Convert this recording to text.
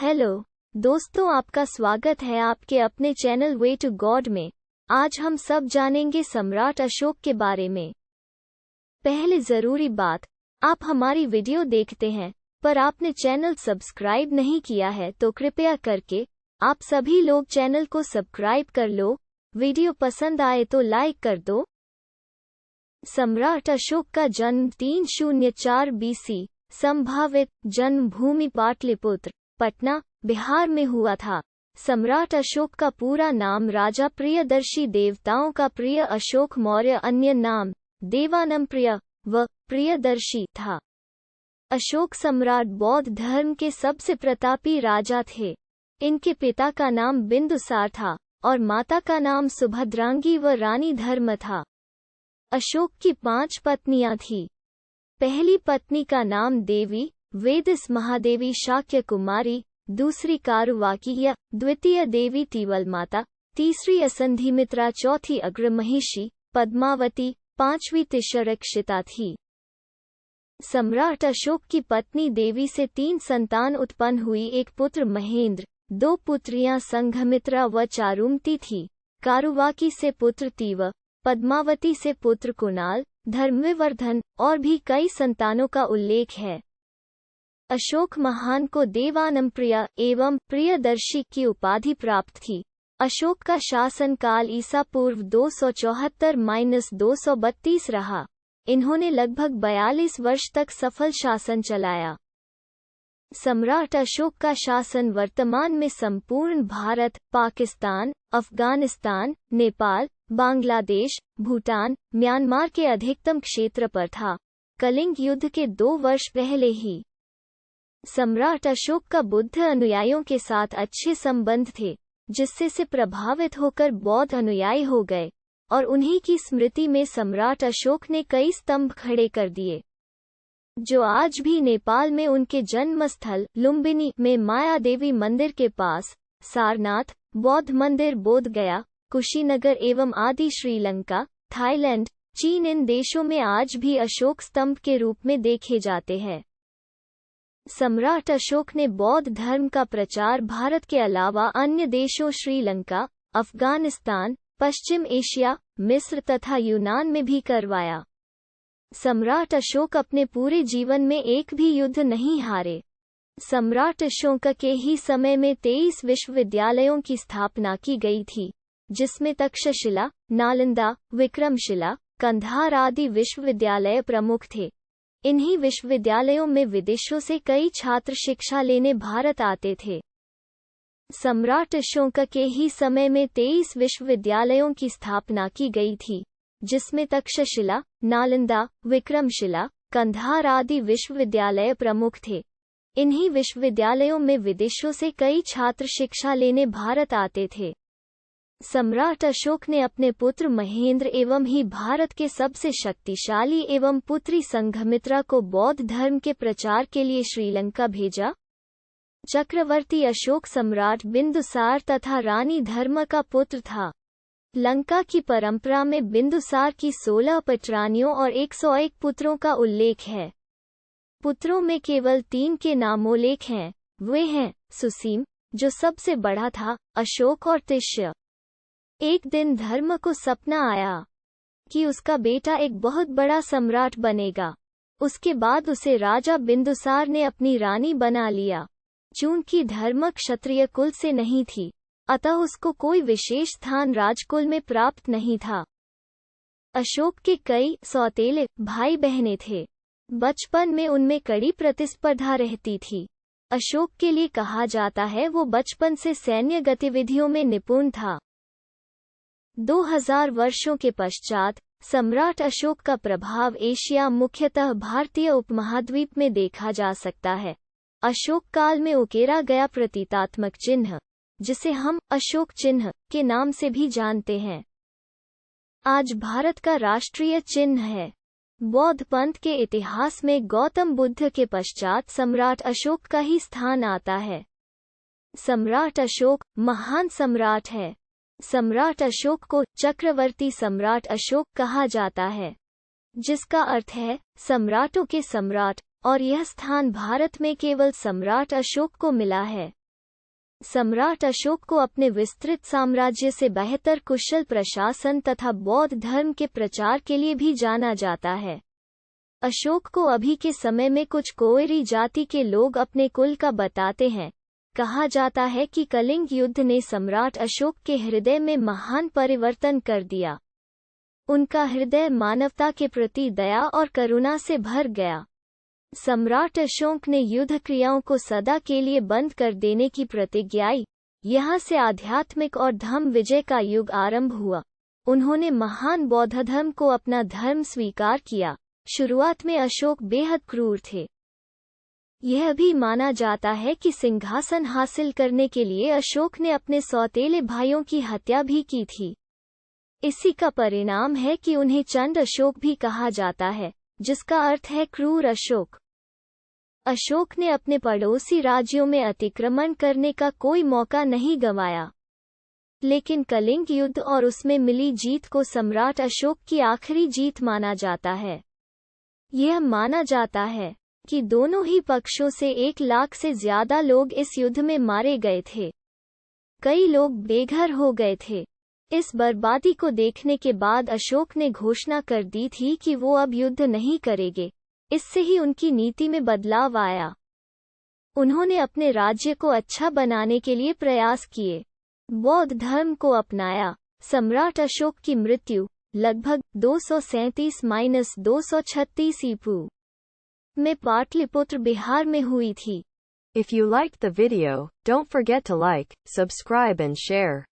Hello दोस्तों, आपका स्वागत है आपके अपने चैनल वे टू गॉड में। आज हम सब जानेंगे सम्राट अशोक के बारे में। पहले जरूरी बात, आप हमारी वीडियो देखते हैं पर आपने चैनल सब्सक्राइब नहीं किया है तो कृपया करके आप सभी लोग चैनल को सब्सक्राइब कर लो। वीडियो पसंद आए तो लाइक कर दो। सम्राट अशोक का जन्म 304 BC, संभावित जन्मभूमि पाटलिपुत्र, पटना, बिहार में हुआ था। सम्राट अशोक का पूरा नाम राजा प्रियदर्शी देवताओं का प्रिय अशोक मौर्य, अन्य नाम देवानमप्रिय व प्रियदर्शी था। अशोक सम्राट बौद्ध धर्म के सबसे प्रतापी राजा थे। इनके पिता का नाम बिंदुसार था और माता का नाम सुभद्रांगी व रानी धर्म था। अशोक की 5 पत्नियां थीं। पहली पत्नी का नाम देवी वेदिस महादेवी शाक्य कुमारी, दूसरी कारुवाकीय, द्वितीय देवी तीवल माता, तीसरी असंधिमित्रा, चौथी अग्रमहिषी पद्मावती, 5वीं तिशरक्षिता थी। सम्राट अशोक की पत्नी देवी से 3 संतान उत्पन्न हुई। एक पुत्र महेंद्र, 2 पुत्रियां संघमित्रा व चारुमती थी। कारुवाकी से पुत्र तीव, पद्मावती से पुत्र कुणाल, धर्मवर्धन और भी कई संतानों का उल्लेख है। अशोक महान को देवानमप्रिय एवं प्रियदर्शी की उपाधि प्राप्त थी। अशोक का शासनकाल ईसा पूर्व 274-232 रहा। इन्होंने लगभग 42 वर्ष तक सफल शासन चलाया। सम्राट अशोक का शासन वर्तमान में संपूर्ण भारत, पाकिस्तान, अफगानिस्तान, नेपाल, बांग्लादेश, भूटान, म्यांमार के अधिकतम क्षेत्र पर था। कलिंग युद्ध के 2 वर्ष पहले ही सम्राट अशोक का बुद्ध अनुयायियों के साथ अच्छे संबंध थे, जिससे से प्रभावित होकर बौद्ध अनुयायी हो गए और उन्हीं की स्मृति में सम्राट अशोक ने कई स्तंभ खड़े कर दिए, जो आज भी नेपाल में उनके जन्मस्थल लुम्बिनी में माया देवी मंदिर के पास, सारनाथ बौद्ध मंदिर बोधगया, कुशीनगर एवं आदि श्रीलंका, थाईलैंड, चीन इन देशों में आज भी अशोक स्तंभ के रूप में देखे जाते हैं। सम्राट अशोक ने बौद्ध धर्म का प्रचार भारत के अलावा अन्य देशों श्रीलंका, अफगानिस्तान, पश्चिम एशिया, मिस्र तथा यूनान में भी करवाया। सम्राट अशोक अपने पूरे जीवन में एक भी युद्ध नहीं हारे। सम्राट अशोक के ही समय में 23 विश्वविद्यालयों की स्थापना की गई थी, जिसमें तक्षशिला, नालंदा, विक्रमशिला, कंधार आदि विश्वविद्यालय प्रमुख थे। इन्हीं विश्वविद्यालयों में विदेशों से कई छात्र शिक्षा लेने भारत आते थे। सम्राट अशोक के ही समय में 23 विश्वविद्यालयों की स्थापना की गई थी, जिसमें तक्षशिला, नालंदा, विक्रमशिला, कंधार आदि विश्वविद्यालय प्रमुख थे। इन्हीं विश्वविद्यालयों में विदेशों से कई छात्र शिक्षा लेने भारत आते थे। सम्राट अशोक ने अपने पुत्र महेंद्र एवं ही भारत के सबसे शक्तिशाली एवं पुत्री संघमित्रा को बौद्ध धर्म के प्रचार के लिए श्रीलंका भेजा। चक्रवर्ती अशोक सम्राट बिंदुसार तथा रानी धर्म का पुत्र था। लंका की परंपरा में बिंदुसार की 16 पटरानियों और 101 पुत्रों का उल्लेख है। पुत्रों में केवल 3 के नामोल्लेख हैं। वे हैं सुसीम, जो सबसे बड़ा था, अशोक और तिष्य। एक दिन धर्म को सपना आया कि उसका बेटा एक बहुत बड़ा सम्राट बनेगा। उसके बाद उसे राजा बिंदुसार ने अपनी रानी बना लिया। चूंकि धर्म क्षत्रिय कुल से नहीं थी, अतः उसको कोई विशेष स्थान राजकुल में प्राप्त नहीं था। अशोक के कई सौतेले भाई बहनें थे। बचपन में उनमें कड़ी प्रतिस्पर्धा रहती थी। अशोक के लिए कहा जाता है वो बचपन से सैन्य गतिविधियों में निपुण था। 2000 वर्षों के पश्चात सम्राट अशोक का प्रभाव एशिया, मुख्यतः भारतीय उपमहाद्वीप में देखा जा सकता है। अशोक काल में उकेरा गया प्रतीकात्मक चिन्ह, जिसे हम अशोक चिन्ह के नाम से भी जानते हैं, आज भारत का राष्ट्रीय चिन्ह है। बौद्ध पंथ के इतिहास में गौतम बुद्ध के पश्चात सम्राट अशोक का ही स्थान आता है। सम्राट अशोक महान सम्राट है। सम्राट अशोक को चक्रवर्ती सम्राट अशोक कहा जाता है, जिसका अर्थ है सम्राटों के सम्राट, और यह स्थान भारत में केवल सम्राट अशोक को मिला है। सम्राट अशोक को अपने विस्तृत साम्राज्य से बेहतर कुशल प्रशासन तथा बौद्ध धर्म के प्रचार के लिए भी जाना जाता है। अशोक को अभी के समय में कुछ कोएरी जाति के लोग अपने कुल का बताते हैं। कहा जाता है कि कलिंग युद्ध ने सम्राट अशोक के हृदय में महान परिवर्तन कर दिया। उनका हृदय मानवता के प्रति दया और करुणा से भर गया। सम्राट अशोक ने युद्ध क्रियाओं को सदा के लिए बंद कर देने की प्रतिज्ञा की। यहाँ से आध्यात्मिक और धर्म विजय का युग आरंभ हुआ। उन्होंने महान बौद्ध धर्म को अपना धर्म स्वीकार किया। शुरुआत में अशोक बेहद क्रूर थे। यह भी माना जाता है कि सिंहासन हासिल करने के लिए अशोक ने अपने सौतेले भाइयों की हत्या भी की थी। इसी का परिणाम है कि उन्हें चंड अशोक भी कहा जाता है, जिसका अर्थ है क्रूर अशोक। अशोक ने अपने पड़ोसी राज्यों में अतिक्रमण करने का कोई मौका नहीं गंवाया, लेकिन कलिंग युद्ध और उसमें मिली जीत को सम्राट अशोक की आखिरी जीत माना जाता है। यह माना जाता है कि दोनों ही पक्षों से 1 लाख से ज्यादा लोग इस युद्ध में मारे गए थे। कई लोग बेघर हो गए थे। इस बर्बादी को देखने के बाद अशोक ने घोषणा कर दी थी कि वो अब युद्ध नहीं करेंगे। इससे ही उनकी नीति में बदलाव आया। उन्होंने अपने राज्य को अच्छा बनाने के लिए प्रयास किए। बौद्ध धर्म को अपनाया। सम्राट अशोक की मृत्यु लगभग 237-236 ईपू में पाटलिपुत्र बिहार में हुई थी। If you liked the video, don't forget to like, subscribe and share.